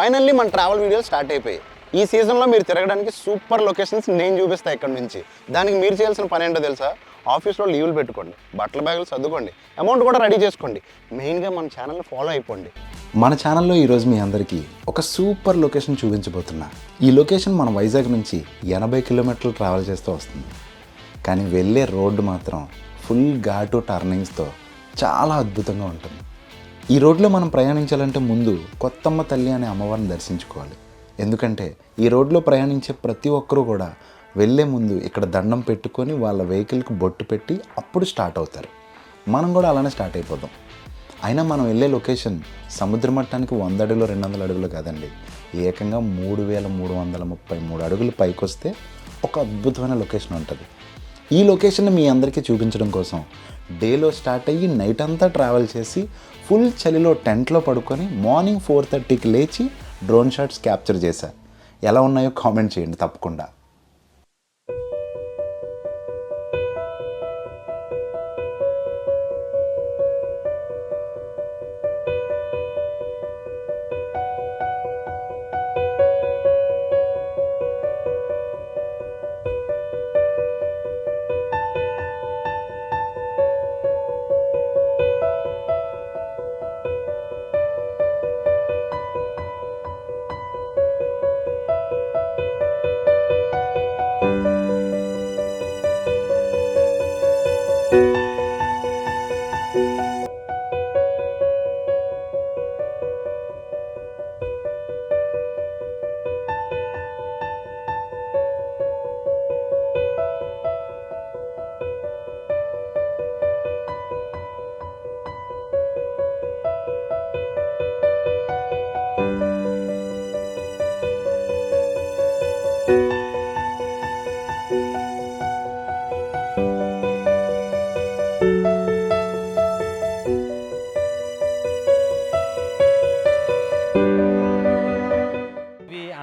Finally మన travel వీడియోలు start అయిపోయాయి. ఈ సీజన్లో మీరు తిరగడానికి సూపర్ లొకేషన్స్ నేను చూపిస్తాను ఇక్కడ నుంచి. దానికి మీరు చేయాల్సిన పని ఏంటో తెలుసా? ఆఫీస్లో లీవ్లు పెట్టుకోండి, బట్టల బ్యాగులు సర్దుకోండి, అమౌంట్ కూడా రెడీ చేసుకోండి. మెయిన్గా మన ఛానల్ని ఫాలో అయిపోండి. మన ఛానల్లో ఈరోజు మీ అందరికీ ఒక సూపర్ లొకేషన్ చూపించబోతున్నా. ఈ లొకేషన్ మన వైజాగ్ నుంచి 80 కిలోమీటర్లు ట్రావెల్ చేస్తూ వస్తుంది. కానీ వెళ్ళే రోడ్డు మాత్రం ఫుల్ ఘాటు టర్నింగ్స్తో చాలా అద్భుతంగా ఉంటుంది. ఈ రోడ్లో మనం ప్రయాణించాలంటే ముందు కొత్తమ్మ తల్లి అనే అమ్మవారిని దర్శించుకోవాలి. ఎందుకంటే ఈ రోడ్లో ప్రయాణించే ప్రతి ఒక్కరూ కూడా వెళ్ళే ముందు ఇక్కడ దండం పెట్టుకొని వాళ్ళ వెహికల్కి బొట్టు పెట్టి అప్పుడు స్టార్ట్ అవుతారు. మనం కూడా అలానే స్టార్ట్ అయిపోదాం. అయినా మనం వెళ్ళే లొకేషన్ సముద్ర మట్టానికి 100 అడుగులు 200 అడుగులు కాదండి, ఏకంగా 3333 అడుగులు పైకి వస్తే ఒక అద్భుతమైన లొకేషన్ ఉంటుంది. ఈ లొకేషన్ మీ అందరికీ చూపించడం కోసం డేలో స్టార్ట్ అయ్యి నైట్ అంతా ట్రావెల్ చేసి ఫుల్ చలిలో టెంట్లో పడుకొని మార్నింగ్ 4:30కి లేచి డ్రోన్ షాట్స్ క్యాప్చర్ చేశారు. ఎలా ఉన్నాయో కామెంట్ చేయండి తప్పకుండా.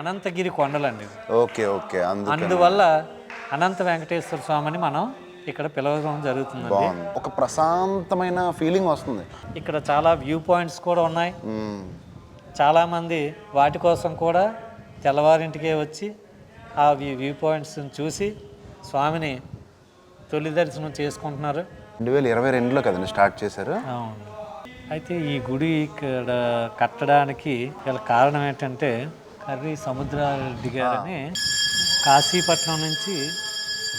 అనంతగిరి కొండలండి. Okay okay. అందువల్ల అనంత వెంకటేశ్వర స్వామిని మనం ఇక్కడ పిలవడం జరుగుతుంది. ఒక ప్రశాంతమైన ఫీలింగ్ వస్తుంది. ఇక్కడ చాలా వ్యూ పాయింట్స్ కూడా ఉన్నాయి. చాలామంది వాటి కోసం కూడా తెల్లవారింటికే వచ్చి ఆ వ్యూ పాయింట్స్ చూసి స్వామిని తొలి దర్శనం చేసుకుంటున్నారు. 2022లో కదండి స్టార్ట్ చేశారు. అవును. అయితే ఈ గుడి ఇక్కడ కట్టడానికి గల కారణం ఏంటంటే కర్రీ సముద్రారెడ్డి గారని కాశీపట్నం నుంచి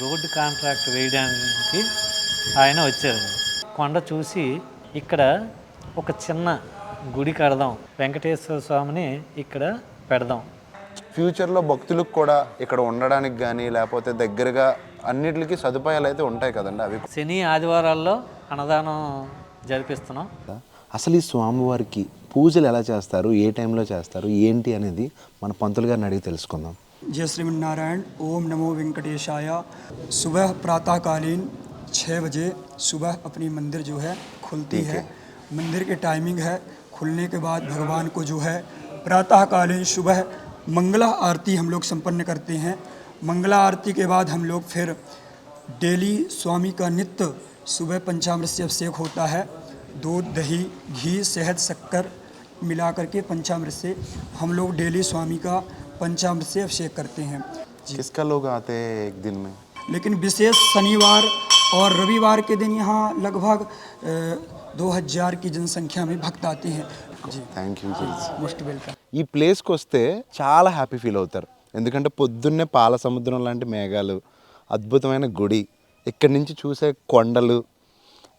రోడ్డు కాంట్రాక్ట్ వేయడానికి ఆయన వచ్చారు. కొండ చూసి ఇక్కడ ఒక చిన్న గుడి కడదాం, వెంకటేశ్వర స్వామిని ఇక్కడ పెడదాం. ఫ్యూచర్లో భక్తులకు కూడా ఇక్కడ ఉండడానికి కానీ లేకపోతే దగ్గరగా అన్నిటికీ సదుపాయాలు అయితే ఉంటాయి కదండి. అవి శని ఆదివారాల్లో అన్నదానం జరిపిస్తున్నాం. అసలు ఈ స్వామివారికి పూజలు ఎలా చేస్తారు, ఏ టైంలో చేస్తారు, ఏంటి అనేది మన పంతులు గారిని అడిగి తెలుసుకుందాం. जय श्रीमन्नारायण. ओम नमो वेंकटेशाय. सुबह प्रातःकालीन 6 बजे सुबह अपनी मंदिर जो है खुलती है. मंदिर के टाइमिंग है. खुलने के बाद भगवान को जो है प्रातःकालीन सुबह मंगला आरती हम लोग संपन्न करते हैं. मंगला आरती के बाद हम लोग फिर डेली स्वामी का नित्य सुबह पंचामृत से अभिषेक होता है. दूध, दही, घी, शहद, शक्कर मिला करके पंचामृत से हम लोग डेली स्वामी का पंचामृत से अभिषेक करते हैं. किसका लोग आते हैं एक दिन में? लेकिन विशेष शनिवार और रविवार के दिन यहाँ लगभग 2000 की जनसंख्या में भक्त आते हैं. जी థ్యాంక్ యూ. Most welcome. ఈ ప్లేస్కి వస్తే చాలా హ్యాపీ ఫీల్ అవుతారు. ఎందుకంటే పొద్దున్నే పాల సముద్రం లాంటి మేఘాలు, అద్భుతమైన గుడి, ఇక్కడి నుంచి చూసే కొండలు,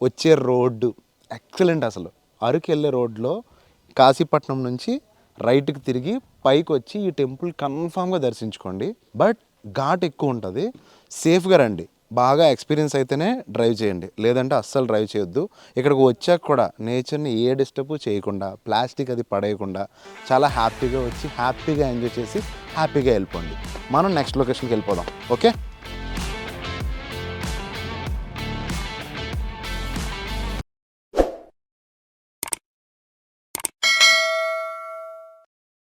వచ్చే రోడ్డు ఎక్సలెంట్. అసలు అరకు వెళ్ళే రోడ్లో కాశీపట్నం నుంచి రైట్కి తిరిగి పైకి వచ్చి ఈ టెంపుల్ కన్ఫామ్గా దర్శించుకోండి. బట్ ఘాట్ ఎక్కువ ఉంటుంది, సేఫ్గా రండి. బాగా ఎక్స్పీరియన్స్ అయితేనే డ్రైవ్ చేయండి, లేదంటే అస్సలు డ్రైవ్ చేయొద్దు. ఇక్కడికి వచ్చాక కూడా నేచర్ని ఏ డిస్టర్బ్ చేయకుండా, ప్లాస్టిక్ అది పడేయకుండా చాలా హ్యాపీగా వచ్చి హ్యాపీగా ఎంజాయ్ చేసి హ్యాపీగా వెళ్ళిపోండి. మనం నెక్స్ట్ లొకేషన్కి వెళ్ళిపోదాం. ఓకే.